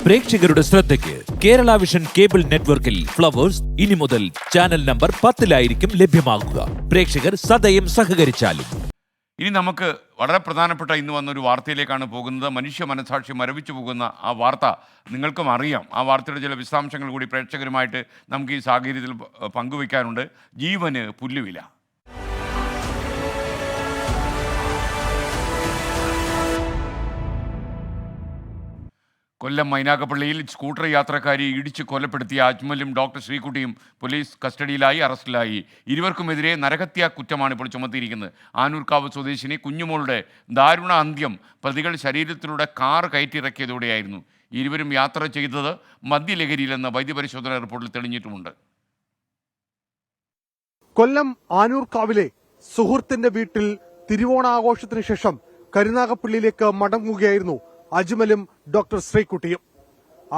പ്രേക്ഷകരുടെ ശ്രദ്ധയ്ക്ക് Kerala vision cable നെറ്റ്വർക്കിൽ ഫ്ലവേഴ്സ് ഇനി മുതൽ ചാനൽ നമ്പർ 10-ലായിരിക്കും ലഭ്യമാകുക. പ്രേക്ഷകർ സദയം സഹകരിച്ചാലും. ഇനി നമുക്ക് വളരെ പ്രധാനപ്പെട്ട ഇന്ന് വന്നൊരു വാർത്തയിലേക്കാണ് പോകുന്നത്. മനുഷ്യ മനസാക്ഷി മരവിച്ചു പോകുന്ന ആ വാർത്ത നിങ്ങൾക്കും അറിയാം. ആ വാർത്തയുടെ ചില വിശദാംശങ്ങൾ കൂടി പ്രേക്ഷകരുമായിട്ട് നമുക്ക് ഈ സാഹചര്യത്തിൽ പങ്കുവയ്ക്കാനുണ്ട്. ജീവന് പുല്ലുവില. കൊല്ലം മൈനാഗപ്പള്ളിയിൽ സ്കൂട്ടർ യാത്രക്കാരി ഇടിച്ച് കൊലപ്പെടുത്തിയ അജ്മലും ഡോക്ടർ ശ്രീകുട്ടിയും പോലീസ് കസ്റ്റഡിയിലായി, അറസ്റ്റിലായി. ഇരുവർക്കുമെതിരെ നരഹത്യാ കുറ്റമാണ് ഇപ്പോൾ ചുമത്തിയിരിക്കുന്നത്. ആനൂർക്കാവ് സ്വദേശിനി കുഞ്ഞുമോളുടെ ദാരുണ അന്ത്യം പ്രതികൾ ശരീരത്തിലൂടെ കാർ കയറ്റിയിറക്കിയതോടെയായിരുന്നു. ഇരുവരും യാത്ര ചെയ്തത് മദ്യലഹരിയിലെന്ന് വൈദ്യപരിശോധന റിപ്പോർട്ടിൽ തെളിഞ്ഞിട്ടുമുണ്ട്. കൊല്ലം ആനൂർക്കാവിലെ സുഹൃത്തിന്റെ വീട്ടിൽ തിരുവോണാഘോഷത്തിന് ശേഷം കരുനാഗപ്പള്ളിയിലേക്ക് മടങ്ങുകയായിരുന്നു അജ്മലും ഡോക്ടർ ശ്രീകുട്ടിയും.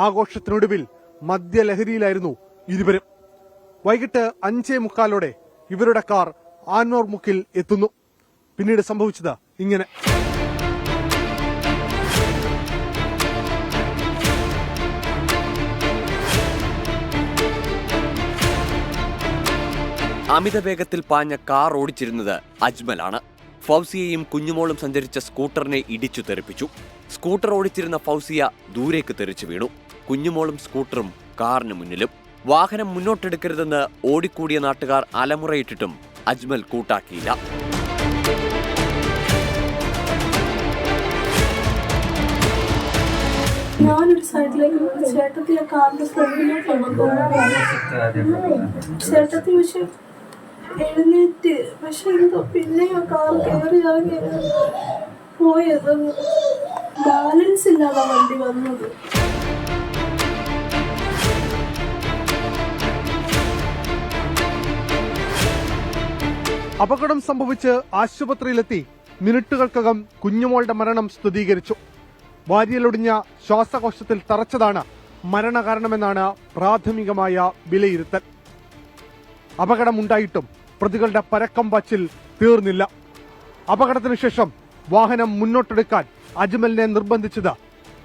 ആഘോഷത്തിനൊടുവിൽ മദ്യലഹരിയിലായിരുന്നു ഇരുവരും. വൈകിട്ട് 5:45 ഇവരുടെ കാർ ആനൂർ മുക്കിൽ എത്തുന്നു. പിന്നീട് സംഭവിച്ചത് ഇങ്ങനെ. അമിത വേഗത്തിൽ പാഞ്ഞ കാർ ഓടിച്ചിരുന്നത് അജ്മലാണ്. ഫൗസിയയും കുഞ്ഞുമോളും സഞ്ചരിച്ച സ്കൂട്ടറിനെ ഇടിച്ചു തെറിപ്പിച്ചു. സ്കൂട്ടർ ഓടിച്ചിരുന്ന ഫൗസിയ ദൂരേക്ക് തെറിച്ചു വീണു. കുഞ്ഞുമോളും സ്കൂട്ടറും കാറിന് മുന്നിലും. വാഹനം മുന്നോട്ടെടുക്കരുതെന്ന് ഓടിക്കൂടിയ നാട്ടുകാർ അലമുറയിട്ടിട്ടും അജ്മൽ കൂട്ടാക്കിയില്ല. ഞാനൊരു സൈഡിലേക്ക് ചേട്ടത്തിയെ കാറിന്റെ ഫ്രണ്ടിലേക്കാണ് ചേട്ടത്തി പക്ഷെ എഴുന്നേറ്റ് പക്ഷെ എന്തോ പിന്നെയോ കാർ കയറി ഇറങ്ങി പോയത്. ബാലൻസ് ഇല്ലാതെ വണ്ടി വന്നത്. അപകടം സംഭവിച്ച് ആശുപത്രിയിലെത്തി മിനിറ്റുകൾക്കകം കുഞ്ഞുമോളുടെ മരണം സ്ഥിരീകരിച്ചു. വാരിയലൊടിഞ്ഞ ശ്വാസകോശത്തിൽ തറച്ചതാണ് മരണകാരണമെന്നാണ് പ്രാഥമികമായ വിലയിരുത്തൽ. അപകടമുണ്ടായിട്ടും പ്രതികളുടെ പരക്കം പാച്ചിൽ തീർന്നില്ല. അപകടത്തിന് ശേഷം വാഹനം മുന്നോട്ടെടുക്കാൻ അജ്മലിനെ നിർബന്ധിച്ചത്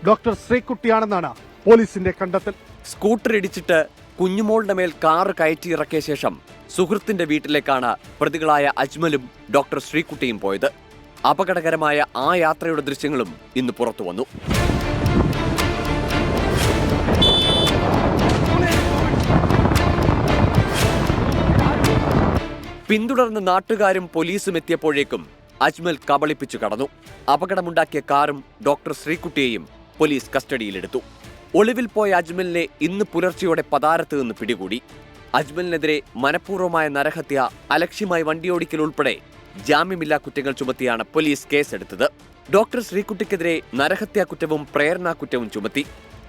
ഡോക്ടർ ശ്രീകുട്ടിയാണെന്നാണ് പോലീസിന്റെ കണ്ടെത്തൽ. സ്കൂട്ടർ ഇടിച്ചിട്ട് കുഞ്ഞുമോളുടെ മേൽ കാർ കയറ്റിയിറക്കിയ ശേഷം സുഹൃത്തിന്റെ വീട്ടിലേക്കാണ് പ്രതികളായ അജ്മലും ഡോക്ടർ ശ്രീകുട്ടിയും പോയത്. അപകടകരമായ ആ യാത്രയുടെ ദൃശ്യങ്ങളും ഇന്ന് പുറത്തു വന്നു. പിന്തുടർന്ന് നാട്ടുകാരും പോലീസും എത്തിയപ്പോഴേക്കും അജ്മൽ കബളിപ്പിച്ചു കടന്നു. അപകടമുണ്ടാക്കിയ കാറും ഡോക്ടർ ശ്രീകുട്ടിയെയും പോലീസ് കസ്റ്റഡിയിലെടുത്തു. ഒളിവിൽ പോയ അജ്മലിനെ ഇന്ന് പുലർച്ചെയോടെ പതാരത്ത് നിന്ന് പിടികൂടി. അജ്മലിനെതിരെ മനഃപൂർവ്വമായ നരഹത്യ, അലക്ഷ്യമായി വണ്ടിയോടിക്കൽ ഉൾപ്പെടെ ജാമ്യമില്ലാ കുറ്റങ്ങൾ ചുമത്തിയാണ് പോലീസ് കേസെടുത്തത്. ഡോക്ടർ ശ്രീകുട്ടിക്കെതിരെ നരഹത്യാ കുറ്റവും പ്രേരണാ കുറ്റവും ചുമത്തി.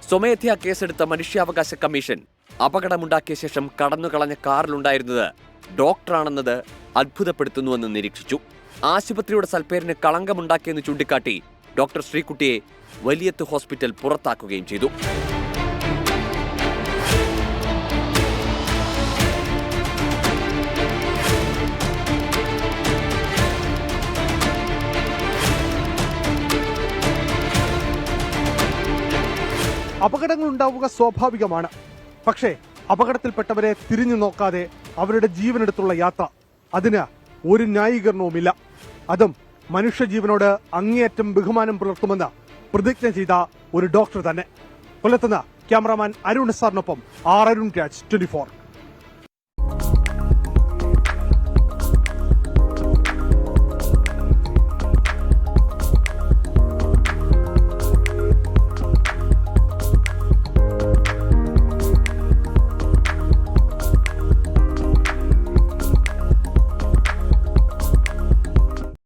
സ്വമേധയാ കേസെടുത്ത മനുഷ്യാവകാശ കമ്മീഷൻ അപകടമുണ്ടാക്കിയ ശേഷം കടന്നുകളഞ്ഞ കാറിലുണ്ടായിരുന്നത് ഡോക്ടറാണെന്നത് അത്ഭുതപ്പെടുത്തുന്നുവെന്ന് നിരീക്ഷിച്ചു. ആശുപത്രിയുടെ സൽപ്പേരിന് കളങ്കമുണ്ടാക്കിയെന്ന് ചൂണ്ടിക്കാട്ടി ഡോക്ടർ ശ്രീകുട്ടിയെ വലിയത്ത് ഹോസ്പിറ്റൽ പുറത്താക്കുകയും ചെയ്തു. അപകടങ്ങൾ ഉണ്ടാവുക സ്വാഭാവികമാണ്. പക്ഷേ അപകടത്തിൽപ്പെട്ടവരെ തിരിഞ്ഞു നോക്കാതെ അവരുടെ ജീവനെടുത്തുള്ള യാത്ര, അതിന് ഒരു ന്യായീകരണവുമില്ല. അതും മനുഷ്യജീവനോട് അങ്ങേയറ്റം ബഹുമാനം പുലർത്തുമെന്ന് പ്രതിജ്ഞ ചെയ്ത ഒരു ഡോക്ടർ തന്നെ. കൊല്ലത്തുനിന്ന് ക്യാമറാമാൻ അരുൺ സാറിനൊപ്പം അരുൺ രാജ്, 24.